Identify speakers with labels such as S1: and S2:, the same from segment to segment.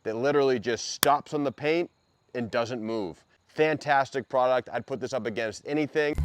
S1: that literally just stops on the paint and doesn't move. Fantastic product. I'd put this up against anything.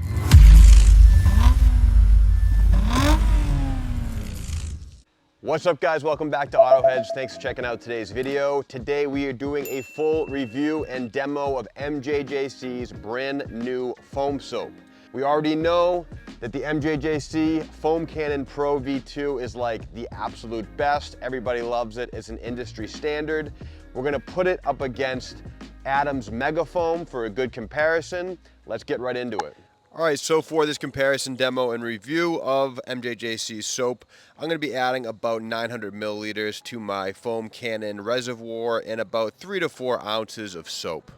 S1: What's up guys, welcome back to AutoHeads. Thanks for checking out today's video. Today we are doing a full review and demo of MJJC's brand new foam soap. We already know that the MJJC Foam Cannon Pro V2 is like the absolute best. Everybody loves it, it's an industry standard. We're gonna put it up against Adam's Mega Foam for a good comparison. Let's get right into it. All right, so for this comparison demo and review of MJJC's soap, I'm going to be adding about 900 milliliters to my Foam Cannon reservoir and about 3 to 4 ounces of soap.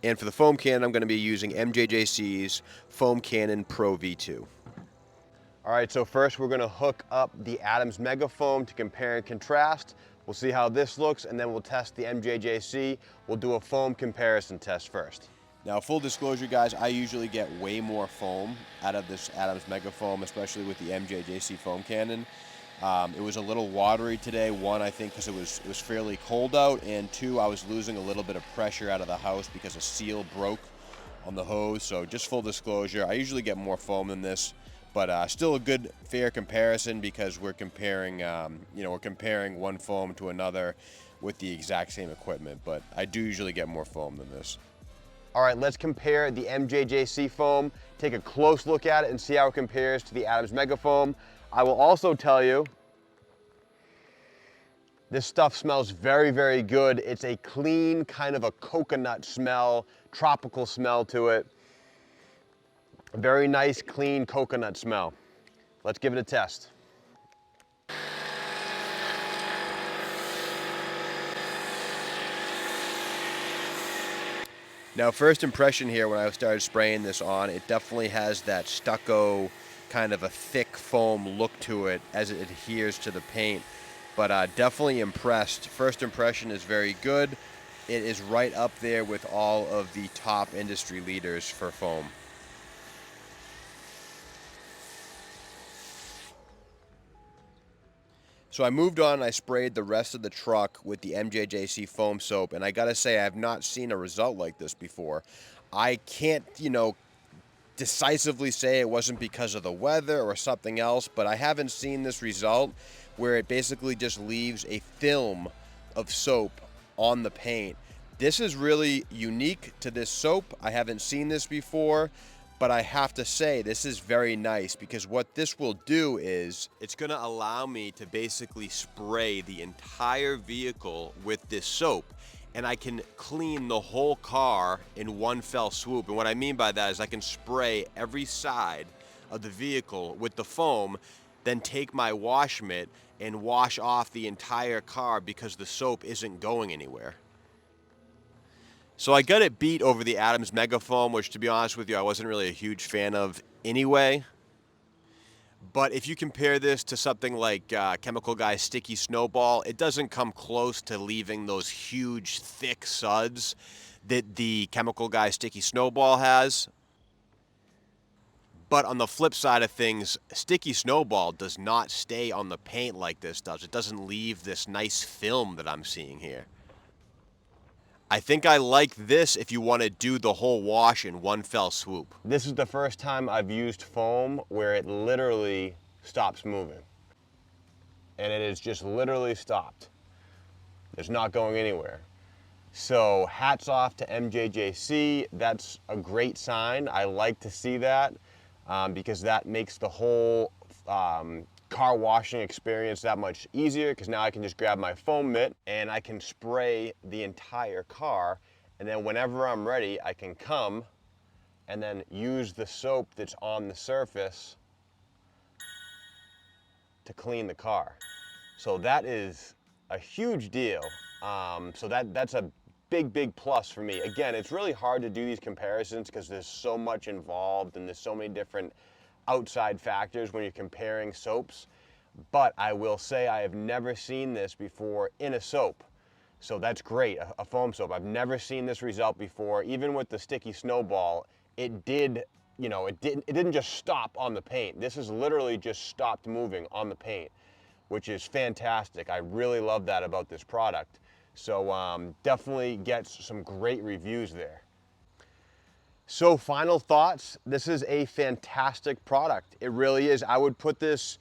S1: And for the Foam Cannon, I'm going to be using MJJC's Foam Cannon Pro V2. All right, so first we're going to hook up the Adam's Mega Foam to compare and contrast. We'll see how this looks, and then we'll test the MJJC. We'll do a foam comparison test first. Now, full disclosure, guys, I usually get way more foam out of this Adam's Mega Foam, especially with the MJJC Foam Cannon. It was a little watery today. One, I think, because it was fairly cold out, and two, I was losing a little bit of pressure out of the house because a seal broke on the hose. So, just full disclosure, I usually get more foam than this, but still a good, fair comparison because we're comparing, we're comparing one foam to another with the exact same equipment. But I do usually get more foam than this. All right, let's compare the MJJC foam, take a close look at it and see how it compares to the Adam's Mega Foam. I will also tell you, this stuff smells very, very good. It's a clean, kind of a coconut smell, tropical smell to it. A very nice, clean coconut smell. Let's give it a test. Now, first impression here when I started spraying this on, it definitely has that stucco, kind of a thick foam look to it as it adheres to the paint, but definitely impressed. First impression is very good. It is right up there with all of the top industry leaders for foam. So I moved on and I sprayed the rest of the truck with the MJJC foam soap, and I gotta say I have not seen a result like this before. I can't, decisively say it wasn't because of the weather or something else, but I haven't seen this result where it basically just leaves a film of soap on the paint. This is really unique to this soap. I haven't seen this before. But I have to say, this is very nice because what this will do is it's going to allow me to basically spray the entire vehicle with this soap. And I can clean the whole car in one fell swoop. And what I mean by that is I can spray every side of the vehicle with the foam, then take my wash mitt and wash off the entire car because the soap isn't going anywhere. So I got it beat over the Adam's Mega Foam, which, to be honest with you, I wasn't really a huge fan of anyway. But if you compare this to something like Chemical Guy's Sticky Snowball, it doesn't come close to leaving those huge, thick suds that the Chemical Guy Sticky Snowball has. But on the flip side of things, Sticky Snowball does not stay on the paint like this does. It doesn't leave this nice film that I'm seeing here. I think I like this if you want to do the whole wash in one fell swoop. This is the first time I've used foam where it literally stops moving. And it is just literally stopped. It's not going anywhere. So hats off to MJJC. That's a great sign. I like to see that because that makes the whole car washing experience that much easier, because now I can just grab my foam mitt and I can spray the entire car, and then whenever I'm ready I can come and then use the soap that's on the surface to clean the car. So that is a huge deal. So that's a big plus for me. Again, it's really hard to do these comparisons because there's so much involved and there's so many different outside factors when you're comparing soaps, but I will say I have never seen this before in a soap. So that's great, a foam soap. I've never seen this result before. Even with the Sticky Snowball, it didn't just stop on the paint. This has literally just stopped moving on the paint, which is fantastic. I really love that about this product. So definitely gets some great reviews there. So final thoughts, this is a fantastic product. It really is. I would put this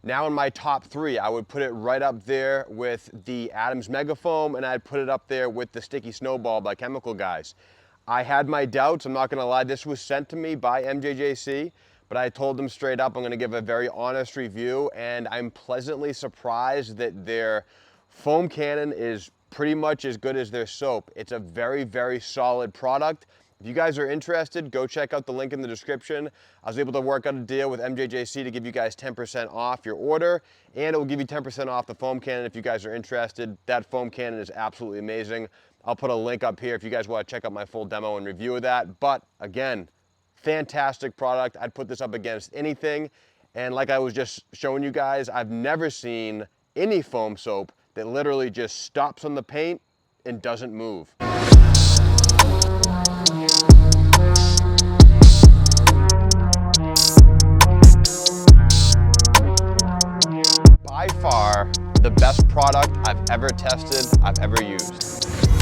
S1: now in my top 3. I would put it right up there with the Adams Megafoam, and I'd put it up there with the Sticky Snowball by Chemical Guys. I had my doubts, I'm not gonna lie. This was sent to me by MJJC, but I told them straight up I'm gonna give a very honest review, and I'm pleasantly surprised that their foam cannon is pretty much as good as their soap. It's a very, very solid product. If you guys are interested, go check out the link in the description. I was able to work out a deal with MJJC to give you guys 10% off your order, and it will give you 10% off the foam cannon if you guys are interested. That foam cannon is absolutely amazing. I'll put a link up here if you guys want to check out my full demo and review of that. But again, fantastic product. I'd put this up against anything. And like I was just showing you guys, I've never seen any foam soap that literally just stops on the paint and doesn't move. By far, the best product I've ever tested, I've ever used.